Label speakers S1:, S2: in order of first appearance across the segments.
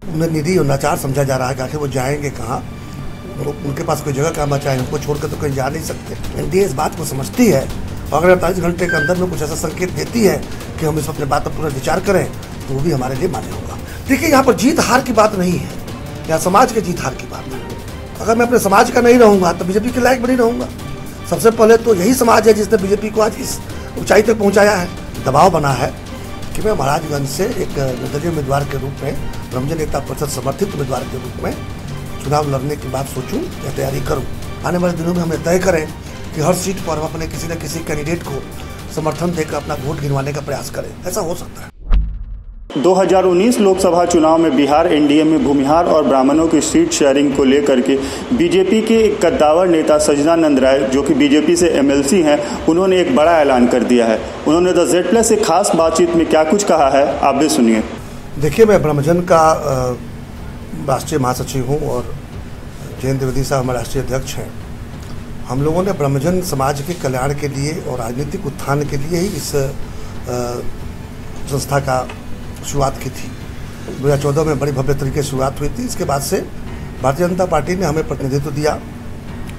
S1: उन्हें निरी और लाचार समझा जा रहा है कि आखिर वो जाएंगे कहाँ। उनके पास कोई जगह कहाँ बचा है, उनको छोड़कर तो कहीं जा नहीं सकते। एनडीए इस बात को समझती है और अगर 48 घंटे के अंदर में कुछ ऐसा संकेत देती है कि हम इस अपने बात पर पुनर्विचार करें तो वो भी हमारे लिए मान्य होगा। देखिए, यहाँ पर जीत हार की बात नहीं है, यहाँ समाज के जीत हार की बात है। अगर मैं अपने समाज का नहीं रहूँगा तो बीजेपी के लायक भी नहीं रहूँगा। सबसे पहले तो यही समाज है जिसने बीजेपी को आज इस ऊंचाई तक पहुँचाया है। दबाव बना है कि मैं महाराजगंज से एक निर्दलीय उम्मीदवार के रूप में, ब्रह्मजन एकता परिषद समर्थित उम्मीदवार के रूप में चुनाव लड़ने की बात सोचूं या तैयारी करूं। आने वाले दिनों में हमें तय करें कि हर सीट पर हम अपने किसी न किसी कैंडिडेट को समर्थन देकर अपना वोट गिनवाने का प्रयास करें। ऐसा हो सकता है।
S2: 2019 लोकसभा चुनाव में बिहार एनडीए में भूमिहार और ब्राह्मणों की सीट शेयरिंग को लेकर के बीजेपी के एक कद्दावर नेता सजनानंद राय, जो कि बीजेपी से एमएलसी हैं, उन्होंने एक बड़ा ऐलान कर दिया है। उन्होंने द Z+ से खास बातचीत में क्या कुछ कहा है, आप भी सुनिए।
S1: देखिए, मैं ब्रह्मजन का राष्ट्रीय महासचिव हूँ और जयंत द्विवेदी साहब हमारे राष्ट्रीय अध्यक्ष हैं। हम लोगों ने ब्रह्मजन समाज के कल्याण के लिए और राजनीतिक उत्थान के लिए ही इस संस्था का शुरुआत की थी। 2014 में बड़ी भव्य तरीके से शुरुआत हुई थी। इसके बाद से भारतीय जनता पार्टी ने हमें प्रतिनिधित्व दिया।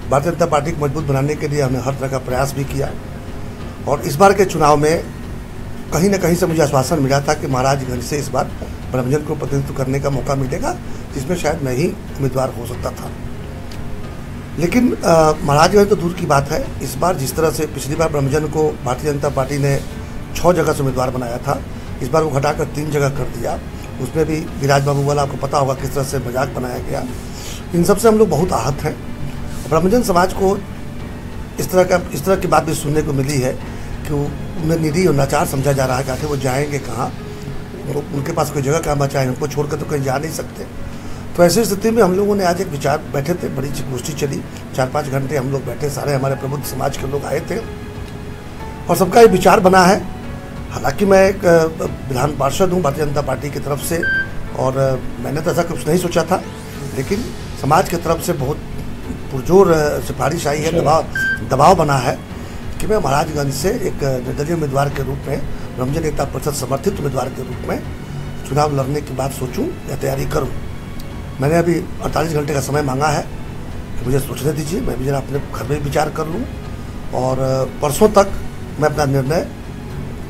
S1: भारतीय जनता पार्टी को मजबूत बनाने के लिए हमने हर तरह का प्रयास भी किया और इस बार के चुनाव में कहीं न कहीं से मुझे आश्वासन मिला था कि महाराजगंज से इस बार ब्रह्मजन को प्रतिनिधित्व करने का मौका मिलेगा, जिसमें शायद मैं ही उम्मीदवार हो सकता था। लेकिन महाराजगंज तो दूर की बात है। इस बार जिस तरह से पिछली बार ब्रह्मजन को भारतीय जनता पार्टी ने 6 जगह से उम्मीदवार बनाया था, इस बार वो घटाकर 3 जगह कर दिया। उसमें भी गिराज बाबू वाला आपको पता होगा किस तरह से मजाक बनाया गया। इन सब से हम लोग बहुत आहत हैं। ब्रह्मजन समाज को इस तरह की बात भी सुनने को मिली है कि उन्हें निरी और लाचार समझा जा रहा है कि आखिर वो जाएंगे कहाँ, उनके पास कोई जगह कहाँ बचा है, उनको छोड़कर तो कहीं जा नहीं सकते। तो ऐसी स्थिति में हम लोगों ने आज एक विचार बैठे थे, बड़ी गोष्ठी चली, 4-5 घंटे हम लोग बैठे, सारे हमारे प्रबुद्ध समाज के लोग आए थे और सबका ये विचार बना है। हालांकि मैं एक विधान पार्षद हूँ भारतीय जनता पार्टी की तरफ से और मैंने तो ऐसा कुछ नहीं सोचा था, लेकिन समाज की तरफ से बहुत पुरजोर सिफारिश आई है, दबाव बना है कि मैं महाराजगंज से एक निर्दलीय उम्मीदवार के रूप में, ब्रह्मजन एकता परिषद समर्थित उम्मीदवार के रूप में चुनाव लड़ने की बात सोचूं या तैयारी करूं। मैंने अभी 48 घंटे का समय मांगा है कि मुझे सोचने दीजिए, मैं भी जरा अपने घर में विचार कर लूँ और परसों तक मैं अपना निर्णय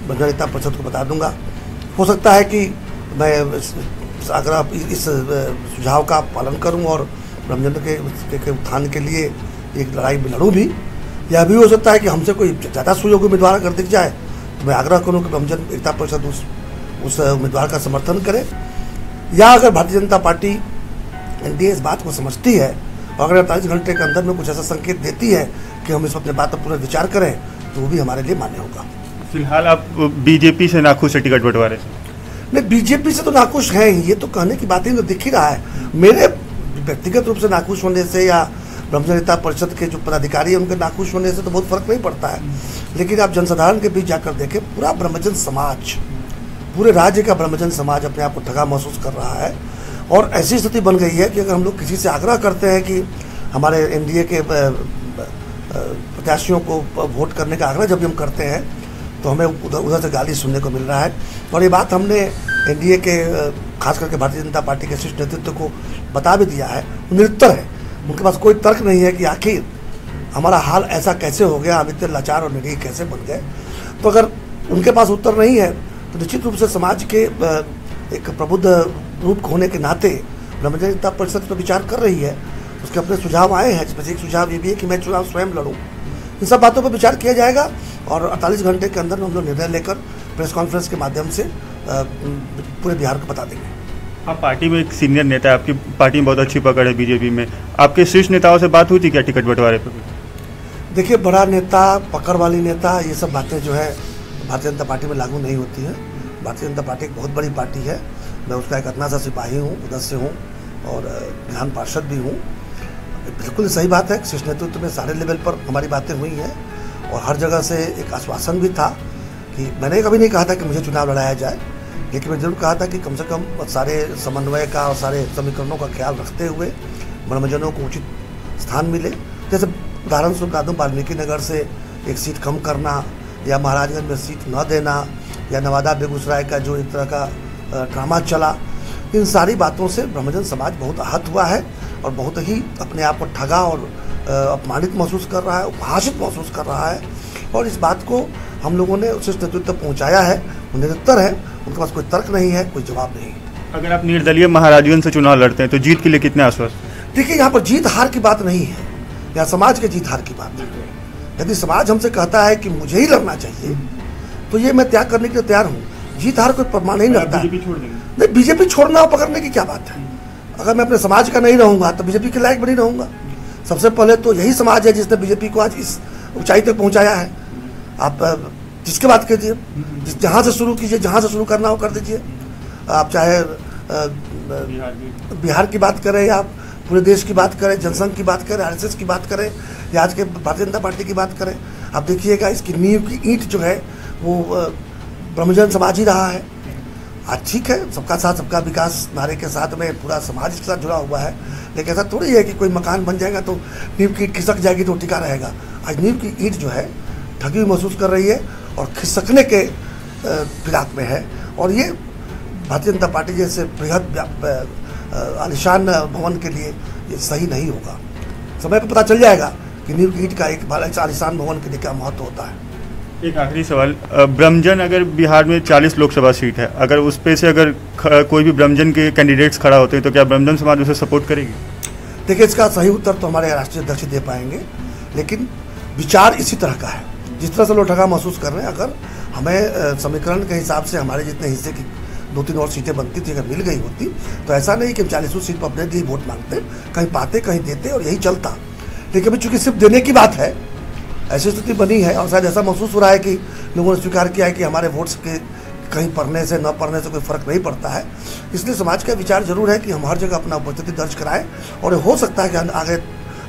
S1: ब्रह्मजन एकता परिषद को बता दूंगा। हो सकता है कि मैं अगर आप इस सुझाव का पालन करूं और ब्रह्मजन के उत्थान के लिए एक लड़ाई में लड़ूं भी, या भी हो सकता है कि हमसे कोई ज़्यादा सुयोग्य उम्मीदवार अगर दिख जाए तो मैं आग्रह करूं कि ब्रह्मजन एकता परिषद उस उम्मीदवार का समर्थन करे। या अगर भारतीय जनता पार्टी एनडीए इस बात को समझती है और अगर 48 घंटे के अंदर में कुछ ऐसा संकेत देती है कि हम इस अपने बात पर पुनर्विचार करें तो वो भी हमारे लिए मान्य होगा।
S2: फिलहाल आप बीजेपी से नाखुश है टिकट बंटवारे से?
S1: नहीं, बीजेपी से तो नाखुश है ही, ये तो कहने की बात ही तो दिख ही रहा है। मेरे व्यक्तिगत रूप से नाखुश होने से या ब्रह्मजन एकता परिषद के जो पदाधिकारी हैं उनके नाखुश होने से तो बहुत फर्क नहीं पड़ता है। लेकिन आप जनसाधारण के बीच जाकर देखें, पूरा ब्रह्मजन समाज, पूरे राज्य का ब्रह्मजन समाज अपने आप को ठगा महसूस कर रहा है और ऐसी स्थिति बन गई है कि अगर हम लोग किसी से आग्रह करते हैं कि हमारे एनडीए के प्रत्याशियों को वोट करने का आग्रह जब भी हम करते हैं तो हमें उधर से गाली सुनने को मिल रहा है। और ये बात हमने एनडीए के खास करके भारतीय जनता पार्टी के शीर्ष नेतृत्व को बता भी दिया है। निरुत्तर है, उनके पास कोई तर्क नहीं है कि आखिर हमारा हाल ऐसा कैसे हो गया, हम इतने लाचार और निरीह कैसे बन गए। तो अगर उनके पास उत्तर नहीं है तो निश्चित रूप से समाज के एक प्रबुद्ध रूप होने के नाते ब्रह्मजन एकता परिषद पर विचार कर रही है। उसके अपने सुझाव आए हैं, जिसमें से एक सुझाव ये भी है कि मैं चुनाव स्वयं लड़ूँ। इन सब बातों पर विचार किया जाएगा और 48 घंटे के अंदर हम लोग निर्णय लेकर प्रेस कॉन्फ्रेंस के माध्यम से पूरे बिहार को बता देंगे।
S2: आप पार्टी में एक सीनियर नेता है, आपकी पार्टी में बहुत अच्छी पकड़ है बीजेपी में, आपके शीर्ष नेताओं से बात हुई थी क्या टिकट बंटवारे पर?
S1: देखिए, बड़ा नेता, पकड़ वाली नेता, ये सब बातें जो है भारतीय जनता पार्टी में लागू नहीं होती हैं। भारतीय जनता पार्टी एक बहुत बड़ी पार्टी है, मैं उसका एक अतना सा सिपाही हूँ, सदस्य हूँ और विधान पार्षद भी हूँ। बिल्कुल सही बात है, शीर्ष नेतृत्व में सारे लेवल पर हमारी बातें हुई हैं और हर जगह से एक आश्वासन भी था कि मैंने कभी नहीं कहा था कि मुझे चुनाव लड़ाया जाए, लेकिन मैं जरूर कहा था कि कम से कम सारे समन्वय का और सारे समीकरणों का ख्याल रखते हुए ब्रह्मजनों को उचित स्थान मिले। जैसे उदाहरण स्वरूप बता दूँ, वाल्मीकि नगर से एक सीट कम करना या महाराजगंज में सीट न देना या नवादा बेगूसराय का जो एक तरह का ड्रामा चला, इन सारी बातों से ब्रह्मजन समाज बहुत आहत हुआ है और बहुत ही अपने आप को ठगा और अपमानित महसूस कर रहा है, उपहासित महसूस कर रहा है। और इस बात को हम लोगों ने उस नेतृत्व तक पहुँचाया है, वो निरंतर है, उनके पास कोई तर्क नहीं है, कोई जवाब नहीं है।
S2: अगर आप निर्दलीय महाराजगंज से चुनाव लड़ते हैं तो जीत के लिए कितने आश्वस्त?
S1: देखिए, यहाँ पर जीत हार की बात नहीं है, यहाँ समाज के जीत हार की बात है। यदि समाज हमसे कहता है कि मुझे ही लड़ना चाहिए तो ये मैं त्याग करने के लिए तैयार हूँ। जीत हार कोई प्रमाण नहीं रहता है। नहीं, बीजेपी छोड़ना और पकड़ने की क्या बात है। अगर मैं अपने समाज का नहीं रहूँगा तो बीजेपी के लायक भी नहीं रहूँगा। सबसे पहले तो यही समाज है जिसने बीजेपी को आज इस ऊंचाई तक पहुँचाया है। आप जिसके बात कीजिए, जहाँ से शुरू कीजिए, जहाँ से शुरू करना हो कर दीजिए। आप चाहे बिहार की बात करें या पूरे देश की बात करें, जनसंघ की बात करें, आरएसएस की बात करें या आज के भारतीय जनता पार्टी की बात करें, आप देखिएगा इसकी नींव की ईंट जो है वो ब्रह्मजन समाज ही रहा है। आज ठीक है, सबका साथ सबका विकास नारे के साथ में पूरा समाज इसके साथ जुड़ा हुआ है, लेकिन ऐसा थोड़ी है कि कोई मकान बन जाएगा तो नींव की ईंट खिसक जाएगी तो टिका रहेगा। आज नींव की ईंट जो है ठगी हुई महसूस कर रही है और खिसकने के फिराक में है। और ये भारतीय जनता पार्टी जैसे बृहद आलिशान भवन के लिए ये सही नहीं होगा। समय पर पता चल जाएगा कि नींव की ईंट का एक आलिशान भवन के लिए क्या महत्व होता है।
S2: एक आखिरी सवाल, ब्रह्मजन अगर बिहार में 40 लोकसभा सीट है, अगर उस पे से अगर कोई भी ब्रह्मजन के कैंडिडेट्स खड़ा होते हैं तो क्या ब्रह्मजन समाज उसे सपोर्ट करेगी? देखिए,
S1: इसका सही उत्तर तो हमारे राष्ट्रीय अध्यक्ष दे पाएंगे, लेकिन विचार इसी तरह का है। जिस तरह से लोग ठगा महसूस कर रहे हैं, अगर हमें समीकरण के हिसाब से हमारे जितने हिस्से की 2-3 और सीटें बनती थी, अगर मिल गई होती तो ऐसा नहीं कि हम 40 सीट पर अपने लिए वोट मांगते, कहीं पाते कहीं देते और यही चलता। लेकिन अभी चूंकि सिर्फ देने की बात है, ऐसी स्थिति बनी है और शायद ऐसा महसूस हो रहा है कि लोगों ने स्वीकार किया है कि हमारे वोट्स के कहीं पढ़ने से न पढ़ने से कोई फर्क नहीं पड़ता है। इसलिए समाज का विचार जरूर है कि हम हर जगह अपना उपस्थिति दर्ज कराएं और हो सकता है कि आगे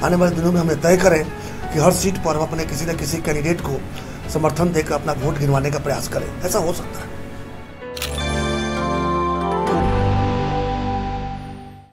S1: आने वाले दिनों में हमें तय करें कि हर सीट पर हम अपने किसी न किसी कैंडिडेट को समर्थन देकर अपना वोट गिनवाने का प्रयास करें। ऐसा हो सकता है।